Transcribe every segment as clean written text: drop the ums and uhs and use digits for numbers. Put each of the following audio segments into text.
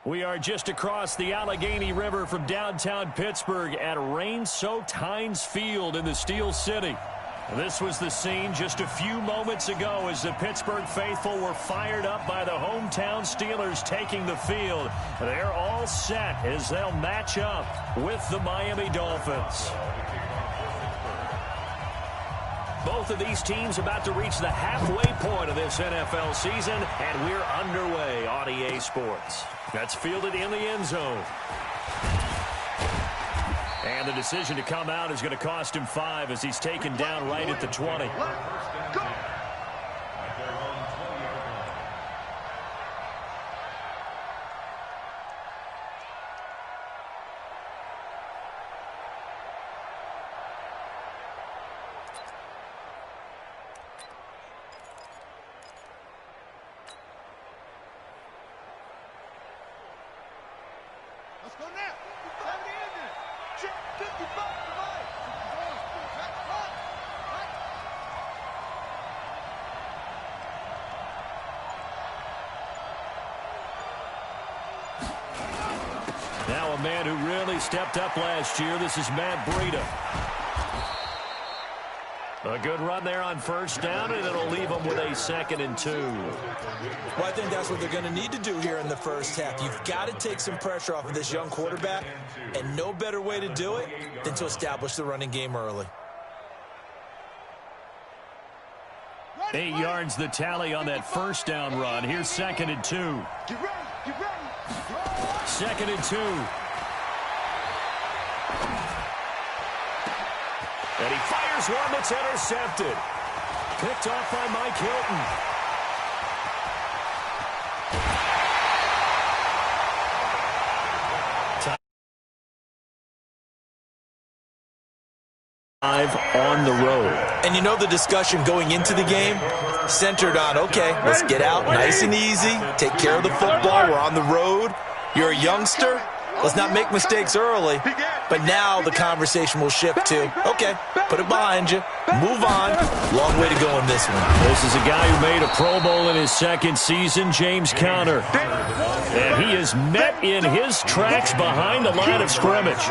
We are just across the Allegheny River from downtown Pittsburgh at rain-soaked Heinz Field in the Steel City. This was the scene just a few moments ago as the Pittsburgh faithful were fired up by the hometown Steelers taking the field. They're all set as they'll match up with the Miami Dolphins. Both of these teams about to reach the halfway point of this NFL season, and we're underway on EA Sports. That's fielded in the end zone. And the decision to come out is going to cost him 5 as he's taken down right at the 20. Go. Let's go now. Have the engine. Check 55 right. Now a man who really stepped up last year. This is Matt Breida. A good run there on first down, and it'll leave them with a 2nd and 2. Well, I think that's what they're going to need to do here in the first half. You've got to take some pressure off of this young quarterback, and no better way to do it than to establish the running game early. 8 yards the tally on that first down run. Here's 2nd and 2. Get ready. Get ready. 2nd and 2. And he fires one that's intercepted. Picked off by Mike Hilton. On the road. And you know the discussion going into the game centered on, okay, let's get out nice and easy, take care of the football, we're on the road. You're a youngster, let's not make mistakes early. But now the conversation will shift to, okay, put it behind you, move on. Long way to go in this one. This is a guy who made a Pro Bowl in his 2nd season, James Conner. And he is met in his tracks behind the line of scrimmage.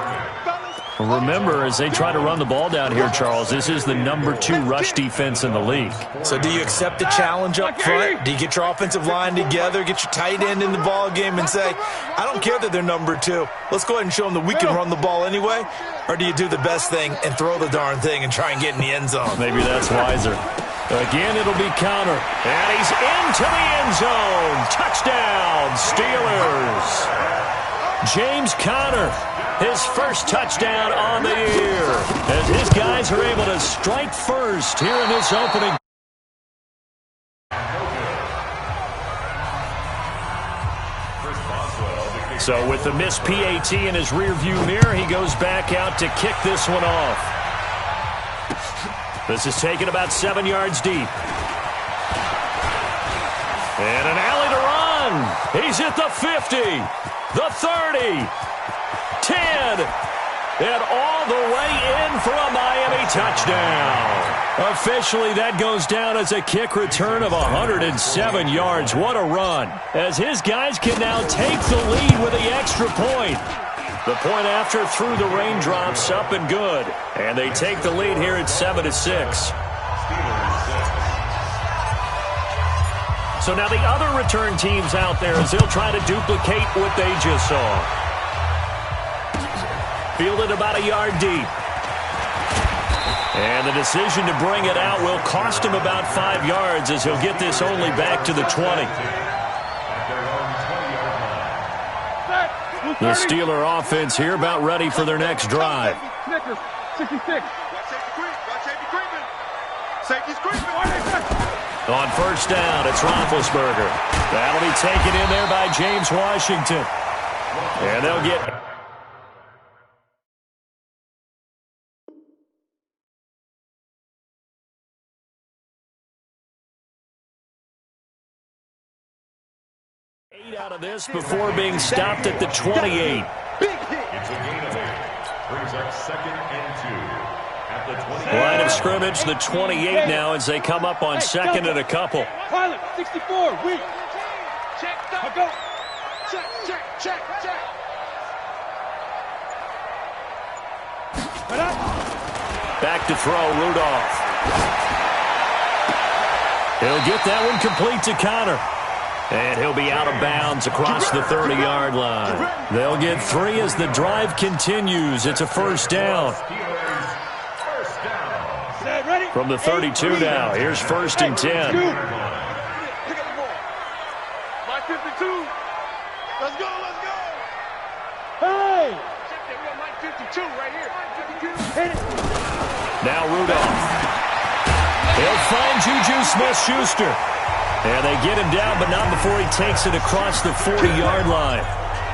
Remember, as they try to run the ball down here, Charles, this is the number 2 rush defense in the league. So do you accept the challenge up front? Do you get your offensive line together, get your tight end in the ball game and say, I don't care that they're number 2. Let's go ahead and show them that we can run the ball anyway? Or do you do the best thing and throw the darn thing and try and get in the end zone? Maybe that's wiser. Again, it'll be Conner. And he's into the end zone. Touchdown, Steelers. James Conner. His first touchdown on the year as his guys are able to strike first here in this opening. So with the missed PAT in his rearview mirror, he goes back out to kick this one off. This is taken about 7 yards deep. And an alley to run. He's at the 50, the 30. 10, and all the way in for a Miami touchdown. Officially, that goes down as a kick return of 107 yards. What a run, as his guys can now take the lead with the extra point. The point after through the raindrops, up and good. And they take the lead here at 7-6. So now the other return teams out there as they'll try to duplicate what they just saw. Fielded about a yard deep. And the decision to bring it out will cost him about 5 yards as he'll get this only back to the 20. The Steeler offense here about ready for their next drive. Snickers, 66. Safety's creeping. On first down, it's Roethlisberger. That'll be taken in there by James Washington. And they'll get... out of this before being stopped at the 28. It's a gain of 8. Brings up 2nd and 2 at the 28. Line of scrimmage, the 28 now as they come up on 2nd and a couple. Pilot, 64, weak. Check, go. Back to throw, Rudolph. He'll get that one complete to Connor. And he'll be out of bounds across the 30-yard line. They'll get 3 as the drive continues. It's a first down. From the 32 now. Here's 1st and 10. My 52. Let's go, let's go. Hey! We got my 52 right here. Hit it. Now Rudolph. He'll find Juju Smith-Schuster. And they get him down, but not before he takes it across the 40-yard line.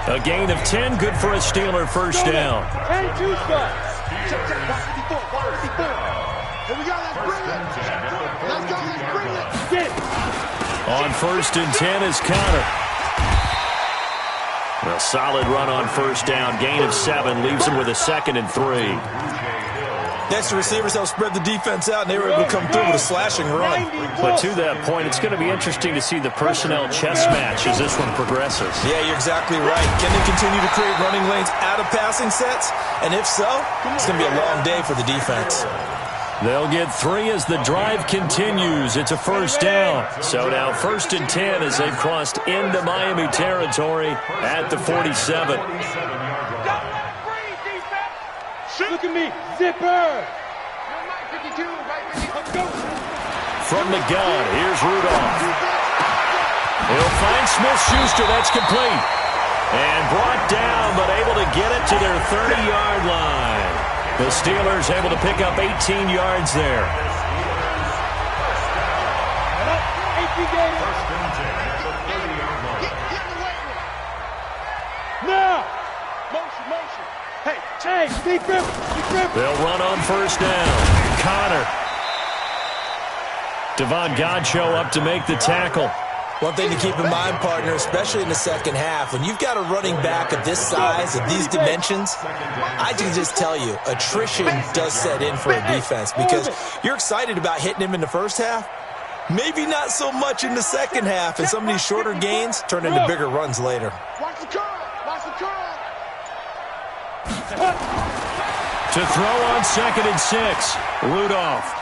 A gain of 10, good for a Steeler first down. Hey, 2 spots. Check, 54, 54. Here we go, let's bring it. Let's go, let's bring it. Get it. On 1st and 10 is Connor. A solid run on first down. Gain of 7 leaves him with a 2nd and 3. Next, the receivers help spread the defense out, and they were able to come through with a slashing run. But to that point, it's going to be interesting to see the personnel chess match as this one progresses. Yeah, you're exactly right. Can they continue to create running lanes out of passing sets? And if so, it's going to be a long day for the defense. They'll get 3 as the drive continues. It's a first down. So now 1st and 10 as they've crossed into Miami territory at the 47. Look at me, zipper. From the gun, here's Rudolph. He'll find Smith-Schuster. That's complete. And brought down, but able to get it to their 30-yard line. The Steelers able to pick up 18 yards there. Now. Motion. Hey, deep grip. They'll run on first down. Connor. Devon Godchaux up to make the tackle. One thing to keep in mind, partner, especially in the second half, when you've got a running back of this size, of these dimensions, I can just tell you, attrition does set in for a defense because you're excited about hitting him in the first half. Maybe not so much in the second half, and some of these shorter gains turn into bigger runs later. Watch the curl. To throw on 2nd and 6. Rudolph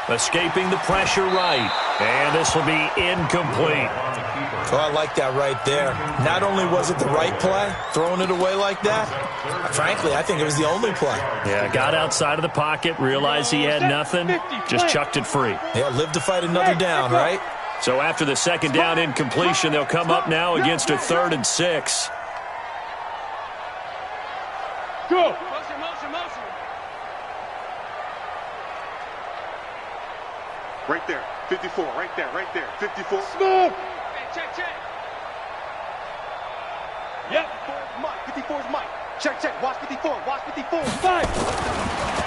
escaping the pressure right. And this will be incomplete. Oh, I like that right there. Not only was it the right play, throwing it away like that, frankly, I think it was the only play. Yeah, got outside of the pocket, realized he had nothing, just chucked it free. Yeah, live to fight another down, right? So after the 2nd down incompletion, they'll come up now against a 3rd and 6. Go. Motion. Right there. 54. Right there. 54. Smooth. Hey, check. Yep. 54 is Mike. Check. Watch 54. 5.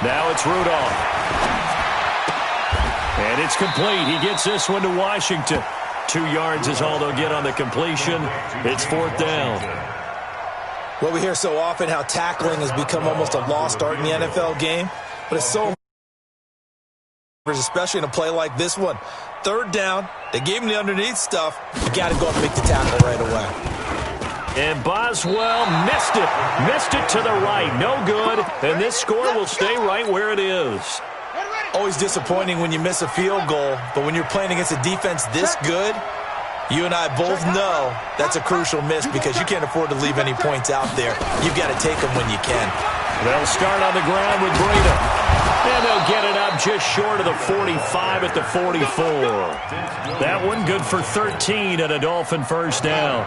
Now it's Rudolph. And it's complete. He gets this one to Washington. 2 yards is all they'll get on the completion. It's 4th down. Well, we hear so often how tackling has become almost a lost art in the NFL game, but it's so especially in a play like this one. 3rd down, they gave him the underneath stuff. You got to go and make the tackle right away. And Boswell missed it to the right. No good, and this score will stay right where it is. Always disappointing when you miss a field goal, but when you're playing against a defense this good, you and I both know that's a crucial miss because you can't afford to leave any points out there. You've got to take them when you can. They'll start on the ground with Breida. And they'll get it up just short of the 45 at the 44. That one good for 13 and a Dolphin first down.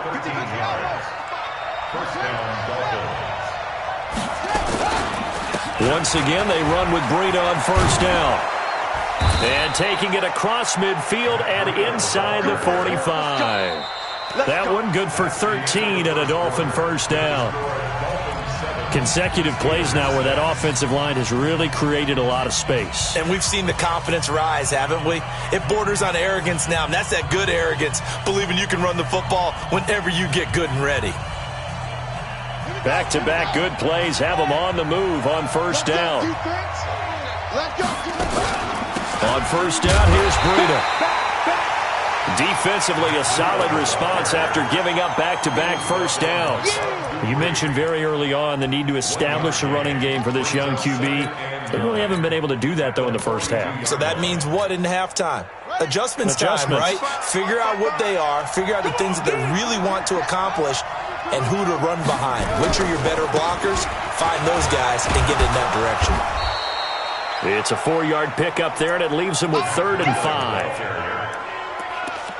Once again, they run with Breida on first down. And taking it across midfield and inside the 45. That one good for 13 and a Dolphin first down. Consecutive plays now where that offensive line has really created a lot of space. And we've seen the confidence rise, haven't we? It borders on arrogance now, and that's that good arrogance, believing you can run the football whenever you get good and ready. Back-to-back good plays have them on the move on first down. On first down, here's Breida. Defensively, a solid response after giving up back-to-back first downs. You mentioned very early on the need to establish a running game for this young QB. They really haven't been able to do that, though, in the first half. So that means what in halftime? Adjustments time, right? Figure out what they are, figure out the things that they really want to accomplish, and who to run behind. Which are your better blockers? Find those guys and get in that direction. It's a 4-yard pickup there, and it leaves them with 3rd and 5.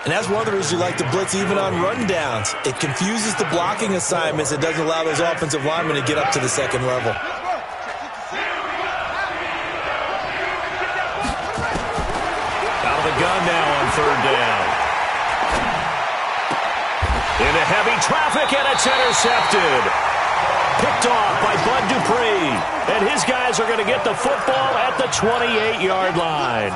And that's one of the reasons you like to blitz even on rundowns. It confuses the blocking assignments. It doesn't allow those offensive linemen to get up to the second level. Out of the gun now on 3rd down. Into heavy traffic, and it's intercepted. Picked off by Bud Dupree. And his guys are going to get the football at the 28-yard line.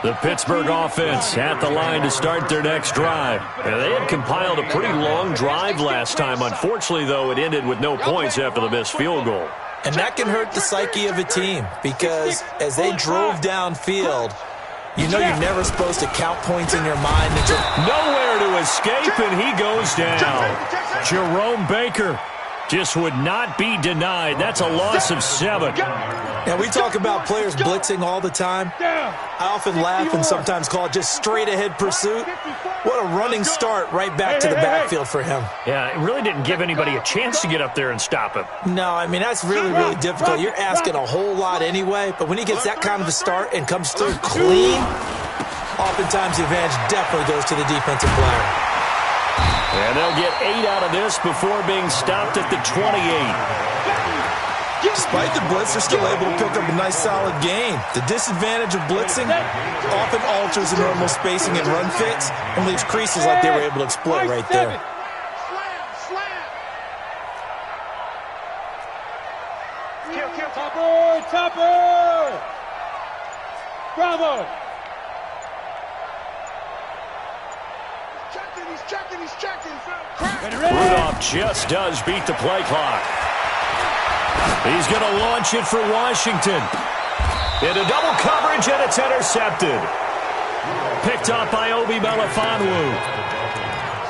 The Pittsburgh offense at the line to start their next drive. Now, they had compiled a pretty long drive last time. Unfortunately, though, it ended with no points after the missed field goal. And that can hurt the psyche of a team because as they drove downfield, you know you're never supposed to count points in your mind until nowhere to escape, and he goes down. Jerome Baker just would not be denied. That's a loss of 7. Now, we talk about players blitzing all the time. I often laugh and sometimes call it just straight-ahead pursuit. What a running start right back to the backfield for him. Yeah, it really didn't give anybody a chance to get up there and stop him. No, I mean, that's really, really difficult. You're asking a whole lot anyway, but when he gets that kind of a start and comes through clean, oftentimes the advantage definitely goes to the defensive player. And they'll get 8 out of this before being stopped at the 28. Despite the blitz, they're still able to pick up a nice, solid gain. The disadvantage of blitzing often alters the normal spacing and run fits and leaves creases like they were able to exploit right there. Topper! Bravo! He's checking. Rudolph just does beat the play clock. He's going to launch it for Washington. Into double coverage, and it's intercepted. Picked up by Obi Melifonwu.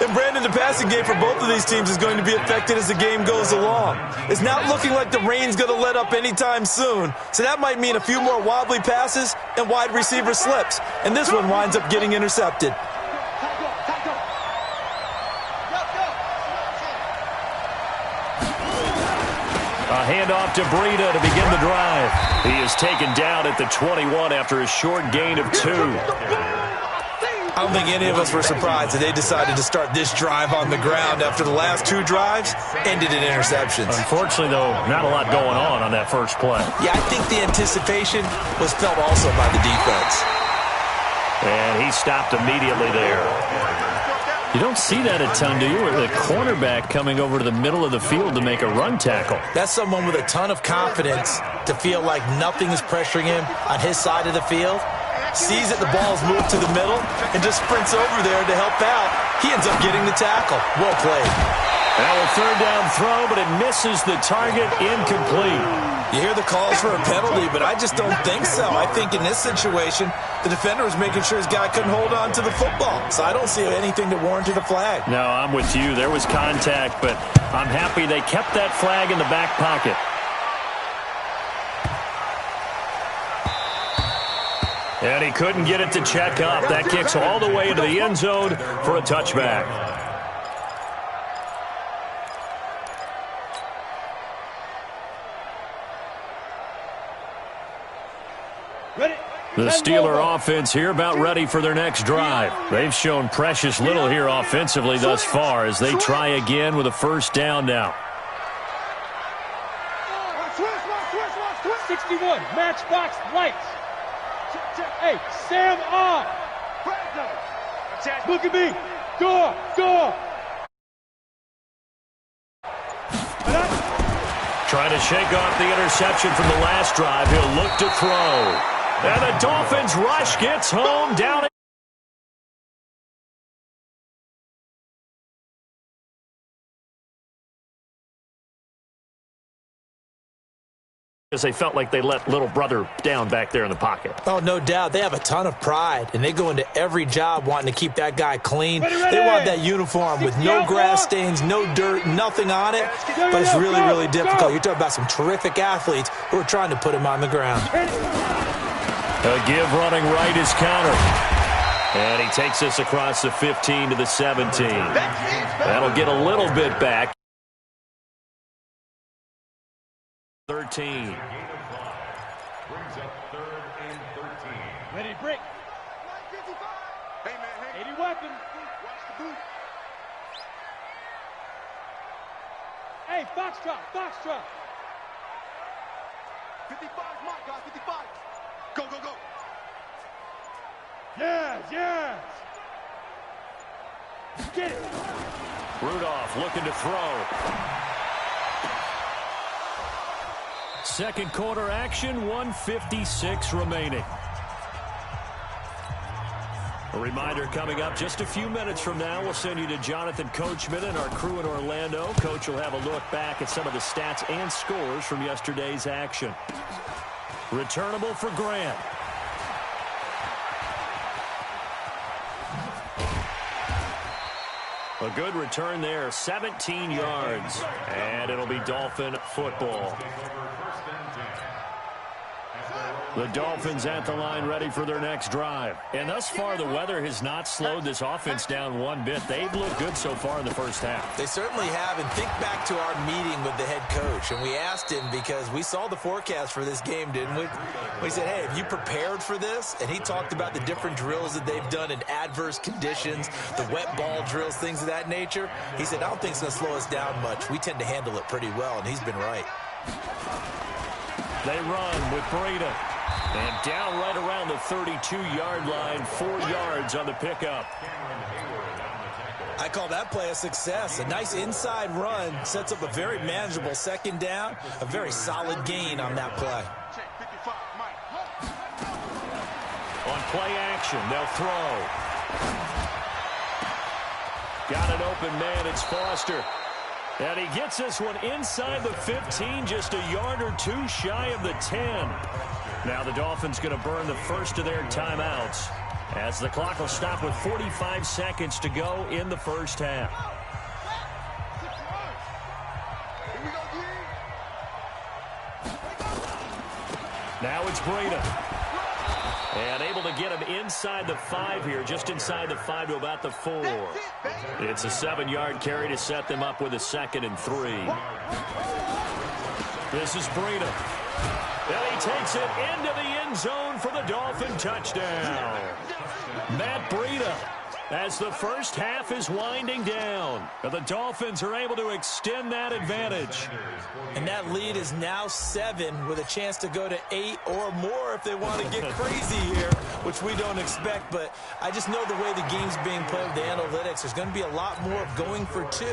And Brandon, the passing game for both of these teams is going to be affected as the game goes along. It's not looking like the rain's going to let up anytime soon. So that might mean a few more wobbly passes and wide receiver slips. And this one winds up getting intercepted. A handoff to Breida to begin the drive. He is taken down at the 21 after a short gain of 2. I don't think any of us were surprised that they decided to start this drive on the ground after the last 2 drives ended in interceptions. Unfortunately, though, not a lot going on that first play. Yeah, I think the anticipation was felt also by the defense. And he stopped immediately there. You don't see that a ton, do you? The cornerback coming over to the middle of the field to make a run tackle. That's someone with a ton of confidence to feel like nothing is pressuring him on his side of the field. Sees that the ball's moved to the middle and just sprints over there to help out. He ends up getting the tackle. Well played. Now a 3rd down throw, but it misses the target. Incomplete. You hear the calls for a penalty, but I just don't think so. I think in this situation, the defender was making sure his guy couldn't hold on to the football. So I don't see anything that warranted a flag. No, I'm with you. There was contact, but I'm happy they kept that flag in the back pocket. And he couldn't get it to check up. That kicks all the way into the end zone for a touchback. The Steeler offense here about ready for their next drive. They've shown precious little here offensively thus far as they try again with a 1st down now. 61, matchbox lights. Hey, Sam on. Look at me. Door. Trying to shake off the interception from the last drive. He'll look to throw. And the Dolphins rush gets home down Because they felt like they let little brother down back there in the pocket. Oh, no doubt. They have a ton of pride, and they go into every job wanting to keep that guy clean. They want that uniform with no grass stains, no dirt, nothing on it. But it's really, really difficult. You're talking about some terrific athletes who are trying to put him on the ground. A give running right is counter. And he takes us across the 15 to the 17. That'll get a little bit back. 13. Brings up 3rd and 13. Ready, break. Hey, man, hey. 80 weapon. Watch the boot. Hey, Foxtrot, Foxtrot. 55, mark, guys, 55. Go, go, go. Yes, yes. Get it. Rudolph looking to throw. Second quarter action, 1:56 remaining. A reminder coming up just a few minutes from now, we'll send you to Jonathan Coachman and our crew in Orlando. Coach will have a look back at some of the stats and scores from yesterday's action. Returnable for Grant. A good return there, 17 yards. And it'll be Dolphin football. The Dolphins at the line ready for their next drive. And thus far, the weather has not slowed this offense down one bit. They've looked good so far in the first half. They certainly have. And think back to our meeting with the head coach. And we asked him because we saw the forecast for this game, didn't we? We said, hey, have you prepared for this? And he talked about the different drills that they've done in adverse conditions, the wet ball drills, things of that nature. He said, I don't think it's going to slow us down much. We tend to handle it pretty well, and he's been right. They run with Breida. And down right around the 32-yard line, 4 yards on the pickup. I call that play a success. A nice inside run sets up a very manageable second down, a very solid gain on that play. On play action, they'll throw. Got an open man, it's Foster. And he gets this one inside the 15, just a yard or two shy of the 10. Now the Dolphins going to burn the first of their timeouts as the clock will stop with 45 seconds to go in the first half. Now it's Breida. And able to get him inside the 5 here, just inside the 5 to about the 4. It's a 7-yard carry to set them up with a 2nd and 3. This is Breida. And he takes it into the end zone for the Dolphin touchdown. Matt Breida, as the first half is winding down. The Dolphins are able to extend that advantage. And that lead is now 7 with a chance to go to 8 or more if they want to get crazy here, which we don't expect. But I just know the way the game's being played with the analytics, there's going to be a lot more of going for 2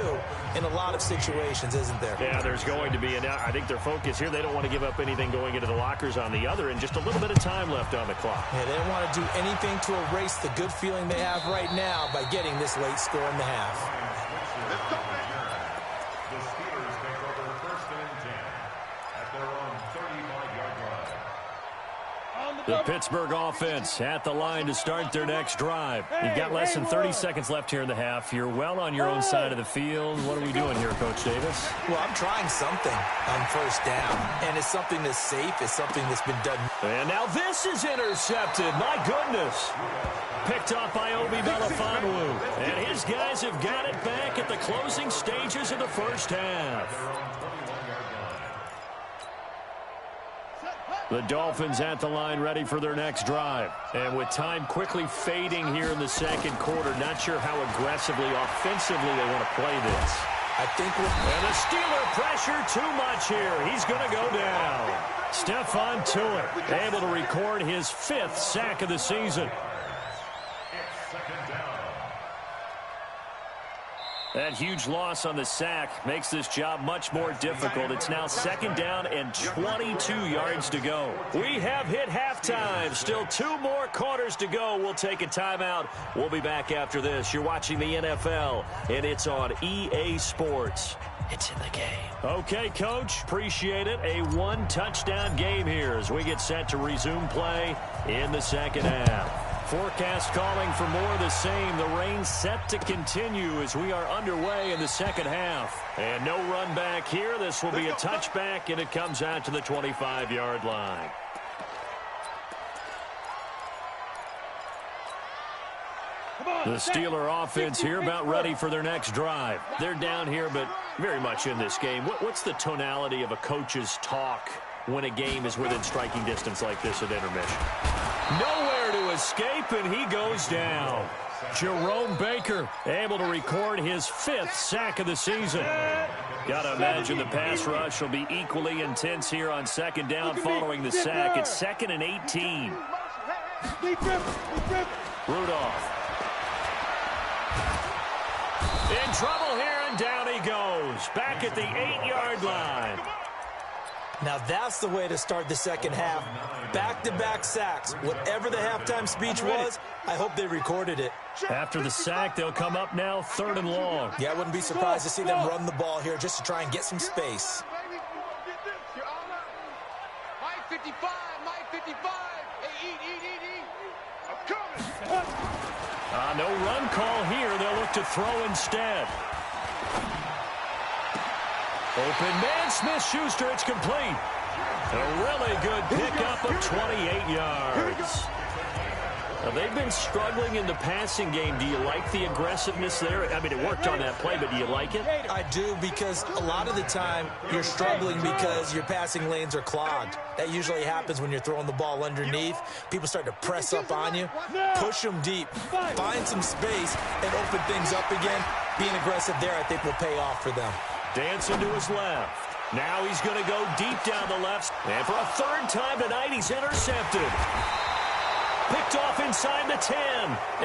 in a lot of situations, isn't there? Yeah, there's going to be. And I think their focus here, they don't want to give up anything going into the lockers on the other, and just a little bit of time left on the clock. Yeah, they don't want to do anything to erase the good feeling they have right now by getting this late score in the half. The Steelers take over 1st and 10 at their own 35-yard line. The Pittsburgh offense at the line to start their next drive. You've got less than 30 seconds left here in the half. You're well on your own side of the field. What are we doing here, Coach Davis? Well, I'm trying something on first down, and it's something that's safe. It's something that's been done. And now this is intercepted. My goodness. Picked off by Obi Melifonwu. And his guys have got it back at the closing stages of the first half. The Dolphins at the line ready for their next drive. And with time quickly fading here in the second quarter, not sure how aggressively, offensively they want to play this. I think and the Steeler pressure too much here. He's going to go down. Stephon Tuitt able to record his 5th sack of the season. That huge loss on the sack makes this job much more difficult. It's now 2nd down and 22 yards to go. We have hit halftime. Still 2 more quarters to go. We'll take a timeout. We'll be back after this. You're watching the NFL, and it's on EA Sports. It's in the game. Okay, Coach. Appreciate it. A one-touchdown game here as we get set to resume play in the second half. Forecast calling for more of the same. The rain set to continue as we are underway in the second half. And no run back here. This will be a touchback, and it comes out to the 25-yard line. The Steeler offense here about ready for their next drive. They're down here, but very much in this game. What's the tonality of a coach's talk when a game is within striking distance like this at intermission? Nowhere to escape, and he goes down. Jerome Baker able to record his 5th sack of the season. Got to imagine the pass rush will be equally intense here on second down following the sack. It's 2nd and 18. Rudolph. In trouble here, and down he goes. Back at the 8-yard line. Now that's the way to start the second half. Back-to-back sacks. Whatever the halftime speech was, I hope they recorded it. After the sack, they'll come up now 3rd and long. Yeah, I wouldn't be surprised to see them run the ball here just to try and get some space. Mike 55, Mike 55. Hey, eat. I'm coming. No run call here. They'll look to throw instead. Open man, Smith-Schuster. It's complete. A really good pickup of 28 yards. Now, they've been struggling in the passing game. Do you like the aggressiveness there? I mean, it worked on that play, but do you like it? I do, because a lot of the time you're struggling because your passing lanes are clogged. That usually happens when you're throwing the ball underneath. People start to press up on you, push them deep, find some space, and open things up again. Being aggressive there, I think, will pay off for them. Dancing to his left. Now he's going to go deep down the left. And for a 3rd time tonight, he's intercepted. Picked off inside the 10.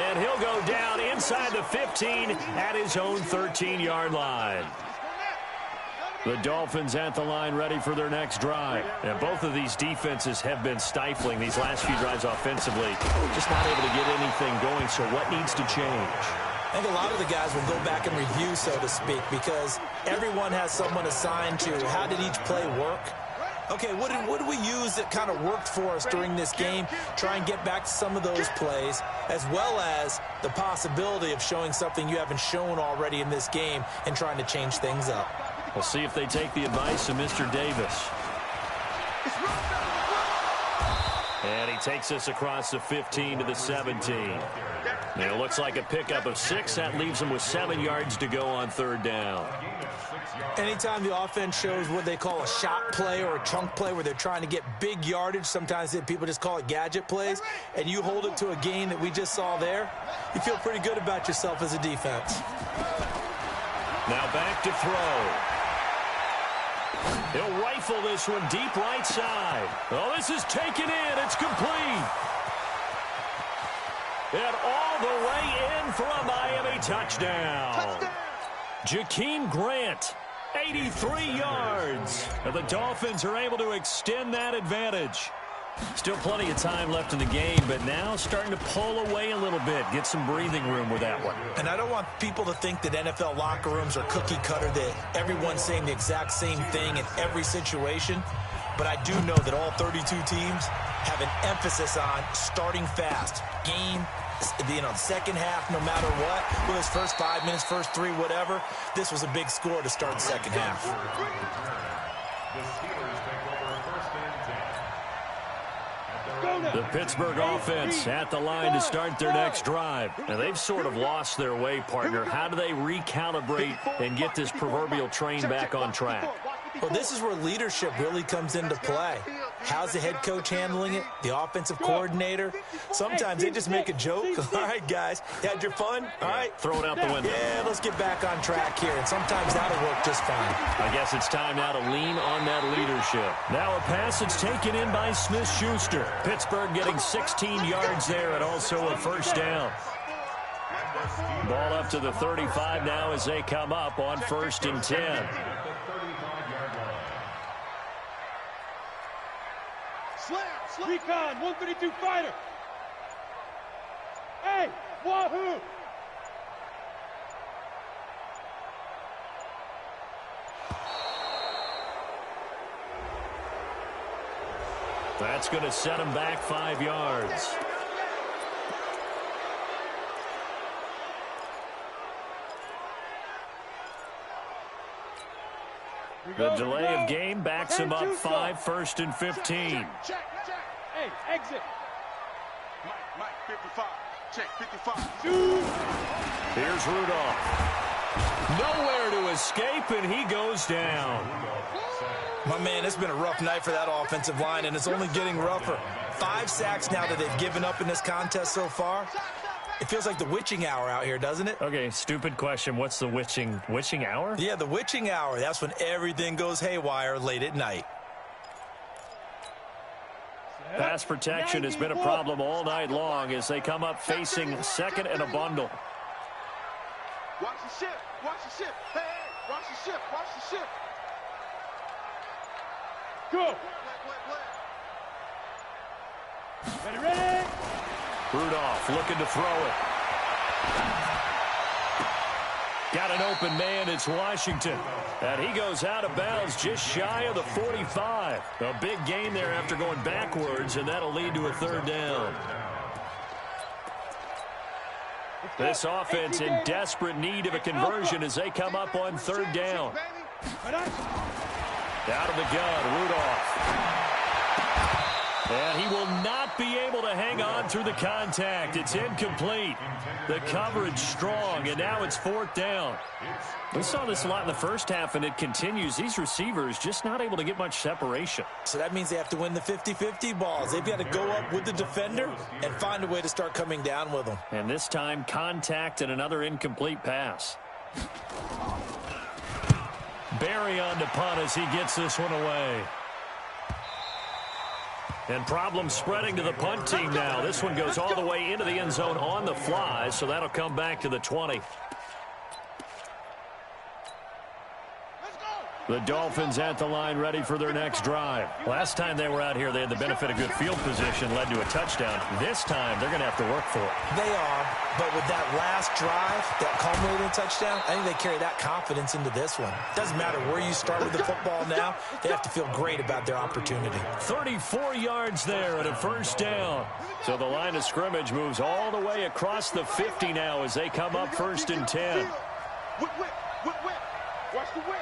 And he'll go down inside the 15 at his own 13-yard line. The Dolphins at the line ready for their next drive. And both of these defenses have been stifling these last few drives offensively. Just not able to get anything going, so what needs to change? I think a lot of the guys will go back and review, so to speak, because everyone has someone assigned to how did each play work. Okay, what did we use that kind of worked for us during this game? Try and get back to some of those plays, as well as the possibility of showing something you haven't shown already in this game and trying to change things up. We'll see if they take the advice of Mr. Davis. And he takes us across the 15 to the 17. And it looks like a pickup of 6. That leaves them with 7 yards to go on 3rd down. Anytime the offense shows what they call a shot play or a chunk play where they're trying to get big yardage, sometimes people just call it gadget plays, and you hold it to a gain that we just saw there, you feel pretty good about yourself as a defense. Now back to throw. He'll rifle this one deep right side. Oh, this is taken in. It's complete. And all the way in for a Miami touchdown. Jakeem Grant, 83 yards. And the Dolphins are able to extend that advantage. Still plenty of time left in the game, but now starting to pull away a little bit, get some breathing room with that one. And I don't want people to think that NFL locker rooms are cookie cutter, that everyone's saying the exact same thing in every situation. But I do know that all 32 teams have an emphasis on starting fast. Game, second half, no matter what. Whether it's first 5 minutes, first 3, whatever. This was a big score to start the second half. The Steelers take over 1st and 10. The Pittsburgh offense at the line to start their next drive. Now, they've sort of lost their way, partner. How do they recalibrate and get this proverbial train back on track? Well, this is where leadership really comes into play. How's the head coach handling it? The offensive coordinator? Sometimes they just make a joke. All right, guys, you had your fun? All right. Throw it out the window. Yeah, let's get back on track here. And sometimes that'll work just fine. I guess it's time now to lean on that leadership. Now a pass that's taken in by Smith-Schuster. Pittsburgh getting 16 yards there and also a 1st down. Ball up to the 35 now as they come up on 1st and 10. Recon, 132 fighter. Hey, wahoo! That's going to set him back 5 yards. The delay of game backs him up 5, 1st and 15. Check. Hey, exit. Mike, 55. Check, 55. Here's Rudolph. Nowhere to escape, and he goes down. My man, it's been a rough night for that offensive line, and it's only getting rougher. 5 sacks now that they've given up in this contest so far. It feels like the witching hour out here, doesn't it? Okay, stupid question. What's the witching hour? Yeah, the witching hour. That's when everything goes haywire late at night. Pass protection has been a problem all night long as they come up facing 2nd and a bundle. Watch the ship. Hey, watch the ship. Go. Ready. Rudolph looking to throw it. Got an open man. It's Washington. And he goes out of bounds just shy of the 45. A big gain there after going backwards, and that'll lead to a 3rd down. This offense in desperate need of a conversion as they come up on 3rd down. Out of the gun, Rudolph. And he will not be able to hang on through the contact. It's incomplete. The coverage strong, and now it's 4th down. We saw this a lot in the first half, and it continues. These receivers just not able to get much separation. So that means they have to win the 50-50 balls. They've got to go up with the defender and find a way to start coming down with them. And this time, contact and another incomplete pass. Barry on to punt as he gets this one away. And problems spreading to the punt team now. This one goes all the way into the end zone on the fly, so that'll come back to the 20. The Dolphins at the line ready for their next drive. Last time they were out here, they had the benefit of good field position, led to a touchdown. This time, they're going to have to work for it. They are, but with that last drive, that culminating touchdown, I think they carry that confidence into this one. Doesn't matter where you start with the football now, they have to feel great about their opportunity. 34 yards there at a 1st down. So the line of scrimmage moves all the way across the 50 now as they come up 1st and 10. Whip. Watch the whip.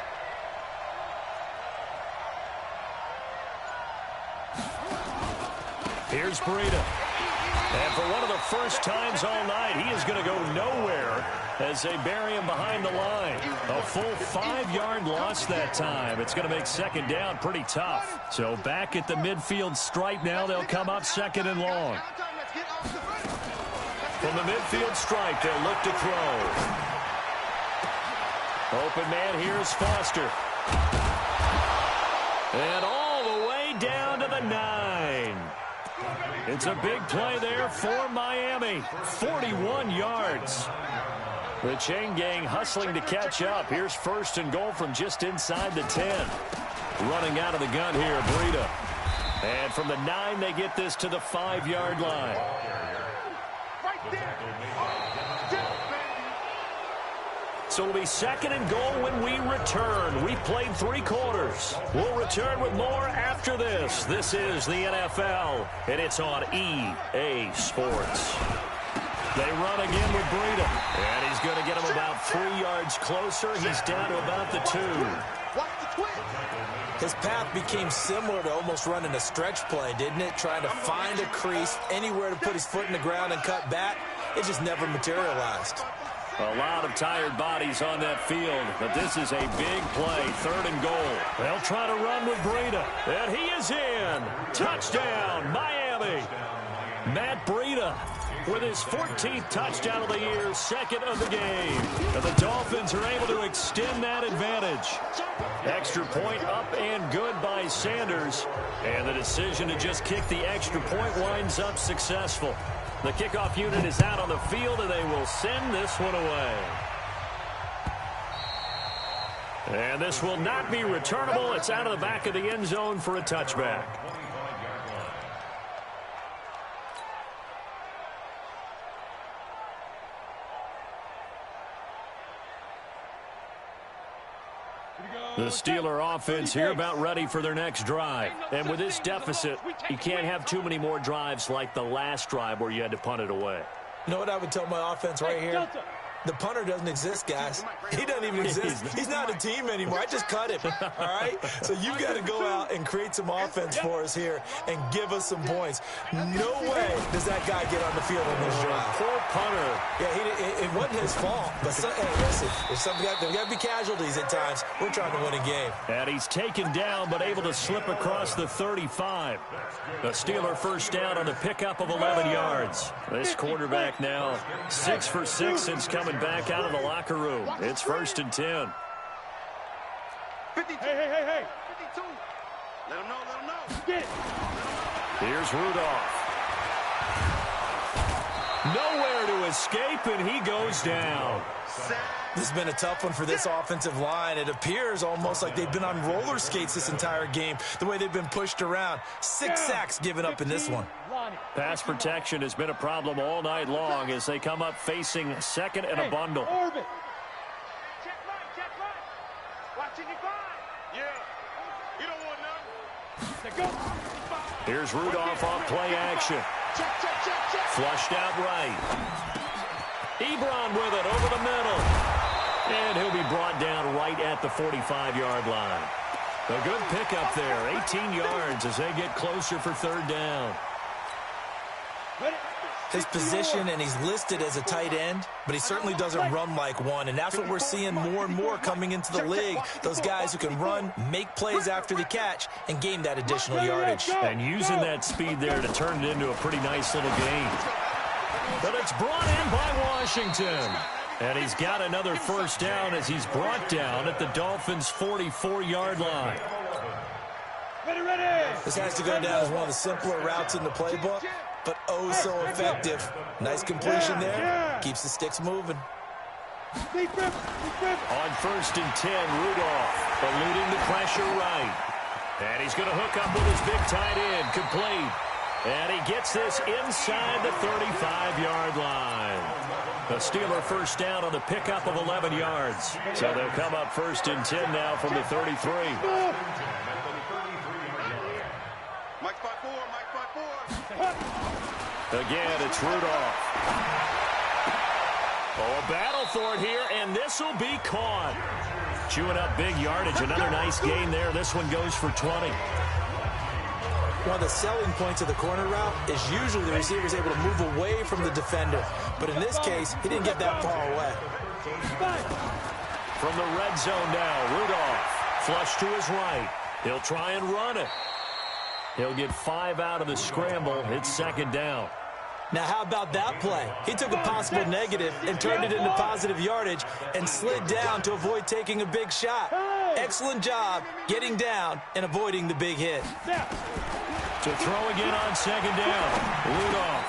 Here's Breida. And for one of the first times all night, he is going to go nowhere as they bury him behind the line. A full 5-yard loss that time. It's going to make 2nd down pretty tough. So back at the midfield stripe now, they'll come up 2nd and long. From the midfield stripe, they'll look to throw. Open man, here's Foster. And all the way down to the 9. It's a big play there for Miami. 41 yards. The chain gang hustling to catch up. Here's 1st and goal from just inside the 10. Running out of the gun here, Breida. And from the 9, they get this to the 5-yard line. Right there. So it'll be 2nd and goal when we return. We've played 3 quarters. We'll return with more after this. This is the NFL, and it's on EA Sports. They run again with Breida, and he's going to get him about 3 yards closer. He's down to about the 2. His path became similar to almost running a stretch play, didn't it? Trying to find a crease, anywhere to put his foot in the ground and cut back. It just never materialized. A lot of tired bodies on that field, but this is a big play, 3rd and goal. They'll try to run with Breida, and he is in. Touchdown, Miami. Matt Breida with his 14th touchdown of the year, 2nd of the game. And the Dolphins are able to extend that advantage. Extra point up and good by Sanders. And the decision to just kick the extra point winds up successful. The kickoff unit is out on the field, and they will send this one away. And this will not be returnable. It's out of the back of the end zone for a touchback. The Steeler offense here about ready for their next drive. And with this deficit, you can't have too many more drives like the last drive where you had to punt it away. You know what I would tell my offense right here? The punter doesn't exist, guys. He doesn't even exist. He's not a team anymore. I just cut him, all right? So you've got to go out and create some offense for us here and give us some points. No way does that guy get on the field in this drive. Poor punter. Yeah, it wasn't his fault. But, hey, listen, there's got to be casualties at times. We're trying to win a game. And he's taken down but able to slip across the 35. The Steeler first down on the pickup of 11 yards. This quarterback now 6 for 6 since coming back out of the locker room. It's 1st and 10. 52. Hey. 52. Let him know. Get it. Here's Rudolph. Nowhere to escape, and he goes down. This has been a tough one for this offensive line. It appears almost like they've been on roller skates this entire game, the way they've been pushed around. 6 sacks given up in this one. Pass protection has been a problem all night long as they come up facing second and a bundle. Check right. Watching you find. Yeah. You don't want none. Here's Rudolph off play action. Check. Flushed out right. Ebron with it over the middle. And he'll be brought down right at the 45-yard line. A good pickup there. 18 yards as they get closer for 3rd down. His position, and he's listed as a tight end, but he certainly doesn't run like one, and that's what we're seeing more and more coming into the league. Those guys who can run, make plays after the catch, and gain that additional yardage. And using that speed there to turn it into a pretty nice little gain. But it's brought in by Washington. And he's got another first down as he's brought down at the Dolphins' 44-yard line. This has to go down as one of the simpler routes in the playbook, but oh so effective. Nice completion there. Keeps the sticks moving. On 1st and 10, Rudolph eluding the pressure right. And he's going to hook up with his big tight end, complete. And he gets this inside the 35-yard line. The Steeler first down on the pickup of 11 yards. So they'll come up 1st and 10 now from the 33. Mike 5-4. Again, it's Rudolph. Oh, a battle for it here, and this will be caught. Chewing up big yardage. Another nice gain there. This one goes for 20. One of the selling points of the corner route is usually the receiver is able to move away from the defender. But in this case, he didn't get that far away. From the red zone now, Rudolph. Flush to his right. He'll try and run it. He'll get 5 out of the scramble. It's 2nd down. Now, how about that play? He took a possible negative and turned it into positive yardage and slid down to avoid taking a big shot. Excellent job getting down and avoiding the big hit. To throw again on 2nd down. Rudolph.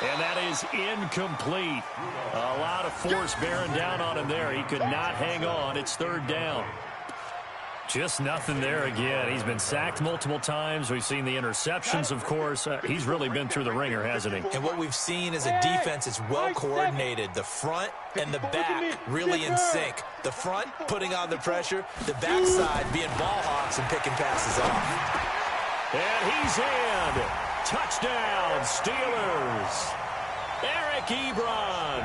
And that is incomplete. A lot of force bearing down on him there. He could not hang on. It's 3rd down. Just nothing there again. He's been sacked multiple times. We've seen the interceptions, of course. He's really been through the ringer, hasn't he? And what we've seen is a defense that's well coordinated. The front and the back really in sync. The front putting on the pressure. The backside being ball hawks and picking passes off. And he's in. Touchdown, Steelers. Eric Ebron,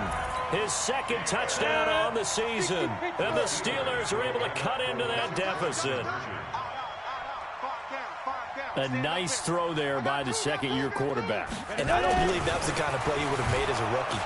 his 2nd touchdown on the season. And the Steelers are able to cut into that deficit. A nice throw there by the 2nd-year quarterback. And I don't believe that was the kind of play he would have made as a rookie.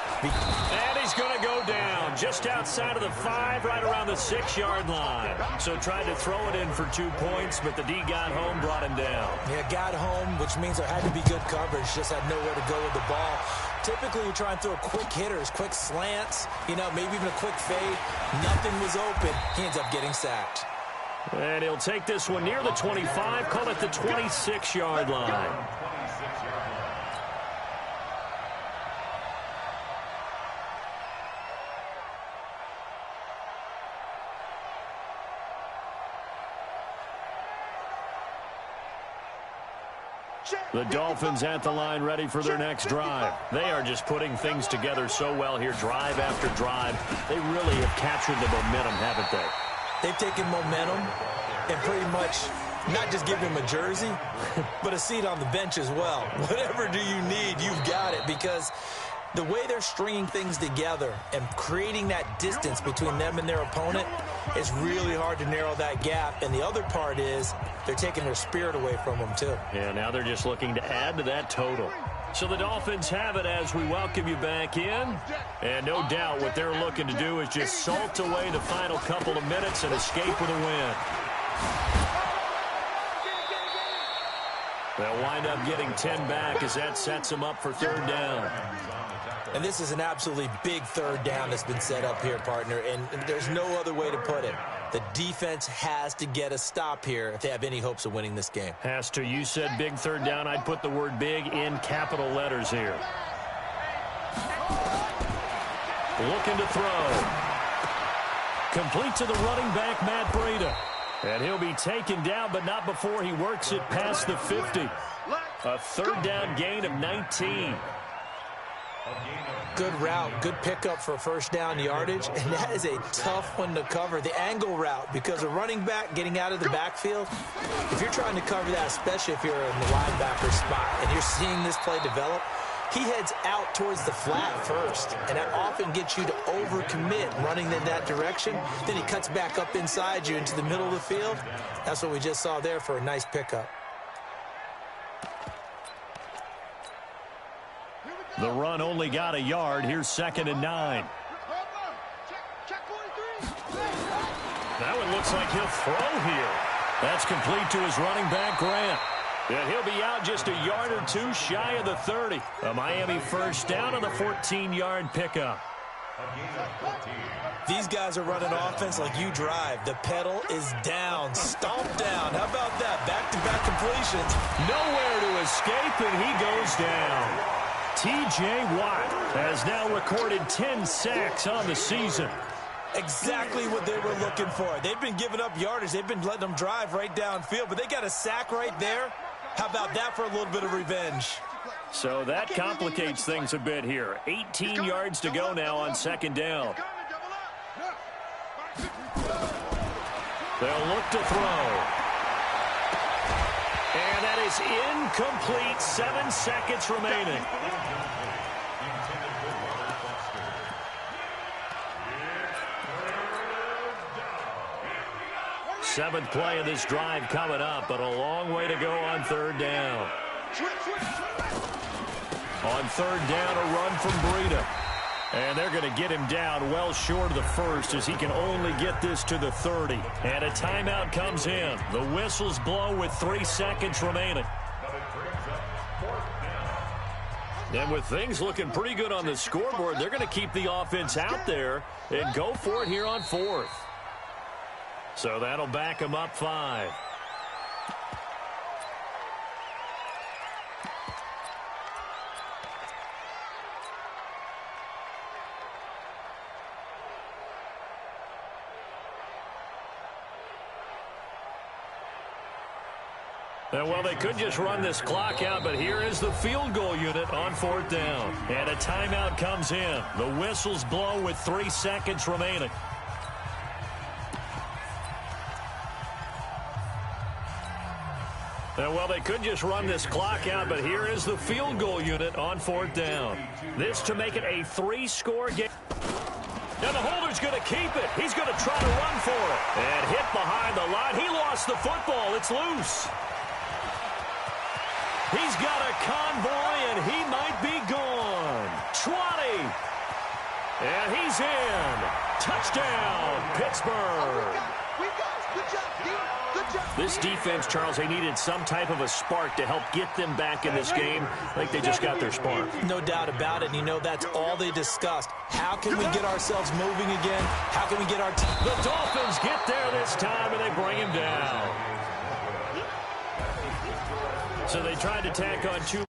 And he's going to go down just outside of the 5, right around the 6-yard line. So tried to throw it in for 2 points, but the D got home, brought him down. Yeah, got home, which means there had to be good coverage. Just had nowhere to go with the ball. Typically, we try and throw quick hitters, quick slants, maybe even a quick fade. Nothing was open. He ends up getting sacked. And he'll take this one near the 25, call it the 26-yard line. The Dolphins at the line ready for their next drive. They are just putting things together so well here, drive after drive. They really have captured the momentum, haven't they? They've taken momentum and pretty much not just given him a jersey, but a seat on the bench as well. Whatever do you need, you've got it, because the way they're stringing things together and creating that distance between them and their opponent, it's really hard to narrow that gap. And the other part is they're taking their spirit away from them, too. Yeah, now they're just looking to add to that total. So the Dolphins have it as we welcome you back in. And no doubt what they're looking to do is just salt away the final couple of minutes and escape with a win. They'll wind up getting 10 back as that sets them up for third down. And this is an absolutely big third down that's been set up here, partner, and there's no other way to put it. The defense has to get a stop here if they have any hopes of winning this game. Has to. You said big third down. I'd put the word big in capital letters here. Looking to throw. Complete to the running back, Matt Breida. And he'll be taken down, but not before he works it past the 50. A third down gain of 19. Good route, good pickup for first down yardage, and that is a tough one to cover. The angle route, because a running back getting out of the backfield, if you're trying to cover that, especially if you're in the linebacker spot and you're seeing this play develop, he heads out towards the flat first, and that often gets you to overcommit running in that direction. Then he cuts back up inside you into the middle of the field. That's what we just saw there for a nice pickup. The run only got a yard. Here's 2nd and 9. That one looks like he'll throw here. That's complete to his running back, Grant. And he'll be out just a yard or two shy of the 30. A Miami first down on the 14-yard pickup. These guys are running offense like you drive. The pedal is down, stomp down. How about that? Back-to-back completions. Nowhere to escape, and he goes down. T.J. Watt has now recorded 10 sacks on the season. Exactly what they were looking for. They've been giving up yardage. They've been letting them drive right downfield, but they got a sack right there. How about that for a little bit of revenge? So that complicates things a bit here. 18 yards to go now on 2nd down. They'll look to throw. And that is incomplete. 7 seconds remaining. Seventh play of this drive coming up, but a long way to go on third down. On third down, a run from Breida. And they're going to get him down well short of the first as he can only get this to the 30. And a timeout comes in. The whistles blow with 3 seconds remaining. And with things looking pretty good on the scoreboard, they're going to keep the offense out there and go for it here on 4th. So that'll back him up 5. And well, they could just run this clock out, but here is the field goal unit on 4th down. And a timeout comes in. The whistles blow with 3 seconds remaining. And well, they could just run this clock out, but here is the field goal unit on 4th down. This to make it a 3-score game. And the holder's going to keep it. He's going to try to run for it. And hit behind the line. He lost the football. It's loose. He's got a convoy, and he might be gone. 20. And he's in. Touchdown, Pittsburgh. This defense, Charles, they needed some type of a spark to help get them back in this game. I think they just got their spark. No doubt about it. And you know, that's all they discussed. How can we get ourselves moving again? How can we get our team? The Dolphins get there this time, and they bring him down. So they tried to tack on 2.